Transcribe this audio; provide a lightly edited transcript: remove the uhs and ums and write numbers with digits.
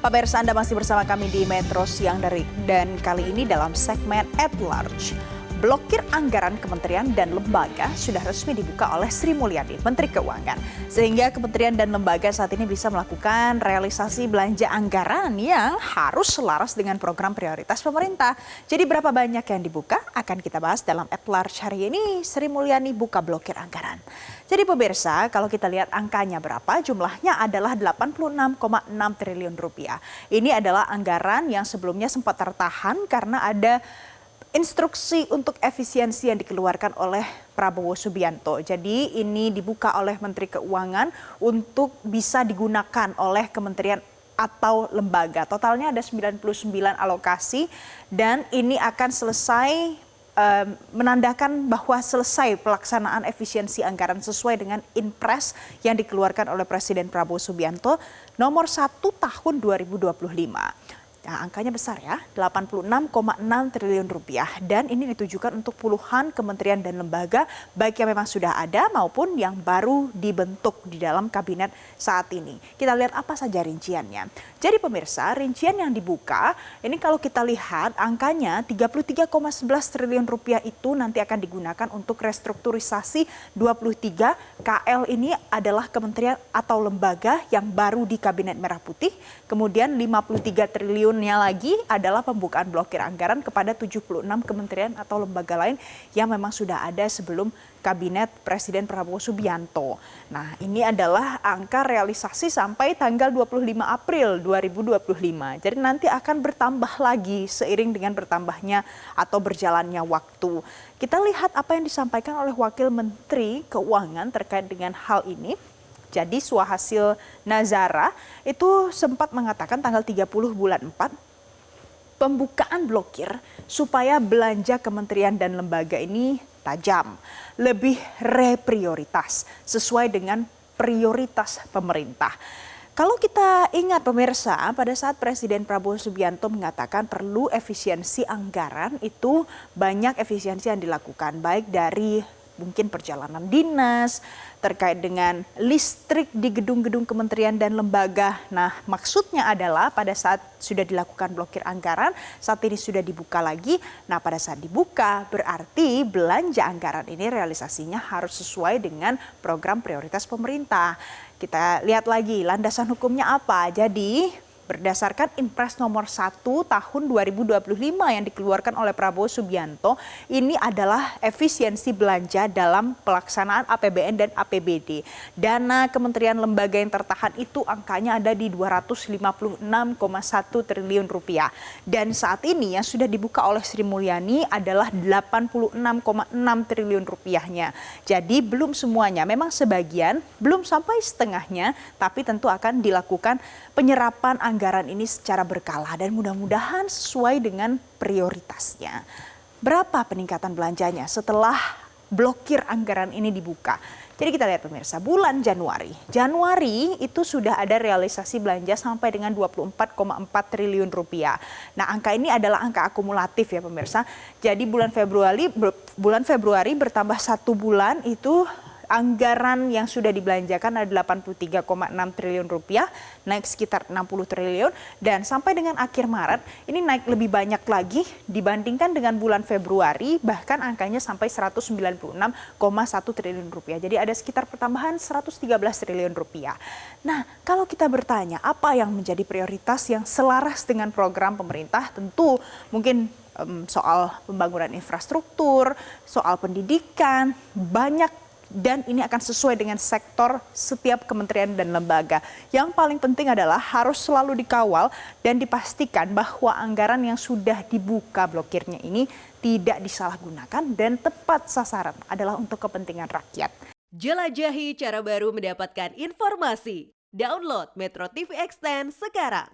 Pemirsa, Anda masih bersama kami di Metro Siang dan kali ini dalam segmen At Large. Blokir anggaran kementerian dan lembaga sudah resmi dibuka oleh Sri Mulyani, Menteri Keuangan. Sehingga kementerian dan lembaga saat ini bisa melakukan realisasi belanja anggaran yang harus selaras dengan program prioritas pemerintah. Jadi berapa banyak yang dibuka akan kita bahas dalam At Large hari ini. Sri Mulyani buka blokir anggaran. Jadi pemirsa, kalau kita lihat angkanya berapa, jumlahnya adalah 86,6 triliun rupiah. Ini adalah anggaran yang sebelumnya sempat tertahan karena ada instruksi untuk efisiensi yang dikeluarkan oleh Prabowo Subianto. Jadi ini dibuka oleh Menteri Keuangan untuk bisa digunakan oleh kementerian atau lembaga. Totalnya ada 99 alokasi dan ini akan selesai menandakan bahwa selesai pelaksanaan efisiensi anggaran sesuai dengan Inpres yang dikeluarkan oleh Presiden Prabowo Subianto nomor 1 tahun 2025. Nah, angkanya besar ya, 86,6 triliun rupiah. Dan ini ditujukan untuk puluhan kementerian dan lembaga, baik yang memang sudah ada maupun yang baru dibentuk di dalam kabinet saat ini. Kita lihat apa saja rinciannya. Jadi pemirsa, rincian yang dibuka, ini kalau kita lihat angkanya 33,11 triliun rupiah itu nanti akan digunakan untuk restrukturisasi 23 KL ini adalah kementerian atau lembaga yang baru di Kabinet Merah Putih. Kemudian 53 triliunnya lagi adalah pembukaan blokir anggaran kepada 76 kementerian atau lembaga lain yang memang sudah ada sebelum Kabinet Presiden Prabowo Subianto. Nah, ini adalah angka realisasi sampai tanggal 25 April 2025. Jadi nanti akan bertambah lagi seiring dengan bertambahnya atau berjalannya waktu. Kita lihat apa yang disampaikan oleh Wakil Menteri Keuangan terkait dengan hal ini. Jadi Suhasil Nazara itu sempat mengatakan tanggal 30 bulan 4 pembukaan blokir supaya belanja kementerian dan lembaga ini tajam, lebih reprioritas sesuai dengan prioritas pemerintah. Kalau kita ingat pemirsa, pada saat Presiden Prabowo Subianto mengatakan perlu efisiensi anggaran, itu banyak efisiensi yang dilakukan, baik dari mungkin perjalanan dinas, terkait dengan listrik di gedung-gedung kementerian dan lembaga. Nah, maksudnya adalah pada saat sudah dilakukan blokir anggaran, saat ini sudah dibuka lagi. Nah, pada saat dibuka berarti belanja anggaran ini realisasinya harus sesuai dengan program prioritas pemerintah. Kita lihat lagi landasan hukumnya apa. Jadi berdasarkan Inpres nomor 1 tahun 2025 yang dikeluarkan oleh Prabowo Subianto, ini adalah efisiensi belanja dalam pelaksanaan APBN dan APBD. Dana kementerian lembaga yang tertahan itu angkanya ada di 256,1 triliun rupiah. Dan saat ini yang sudah dibuka oleh Sri Mulyani adalah 86,6 triliun rupiahnya. Jadi belum semuanya, memang sebagian, belum sampai setengahnya, tapi tentu akan dilakukan penyerapan anggaran ini secara berkala dan mudah-mudahan sesuai dengan prioritasnya. Berapa peningkatan belanjanya setelah blokir anggaran ini dibuka? Jadi kita lihat pemirsa, bulan Januari. Januari itu sudah ada realisasi belanja sampai dengan 24,4 triliun rupiah. Nah, angka ini adalah angka akumulatif ya pemirsa. Jadi bulan Februari bertambah 1 bulan itu anggaran yang sudah dibelanjakan ada 83,6 triliun rupiah, naik sekitar 60 triliun. Dan sampai dengan akhir Maret, ini naik lebih banyak lagi dibandingkan dengan bulan Februari, bahkan angkanya sampai 196,1 triliun rupiah. Jadi ada sekitar pertambahan 113 triliun rupiah. Nah, kalau kita bertanya apa yang menjadi prioritas yang selaras dengan program pemerintah, tentu mungkin soal pembangunan infrastruktur, soal pendidikan, banyak. Dan ini akan sesuai dengan sektor setiap kementerian dan lembaga. Yang paling penting adalah harus selalu dikawal dan dipastikan bahwa anggaran yang sudah dibuka blokirnya ini tidak disalahgunakan dan tepat sasaran adalah untuk kepentingan rakyat. Jelajahi cara baru mendapatkan informasi. Download Metro TV Extend sekarang.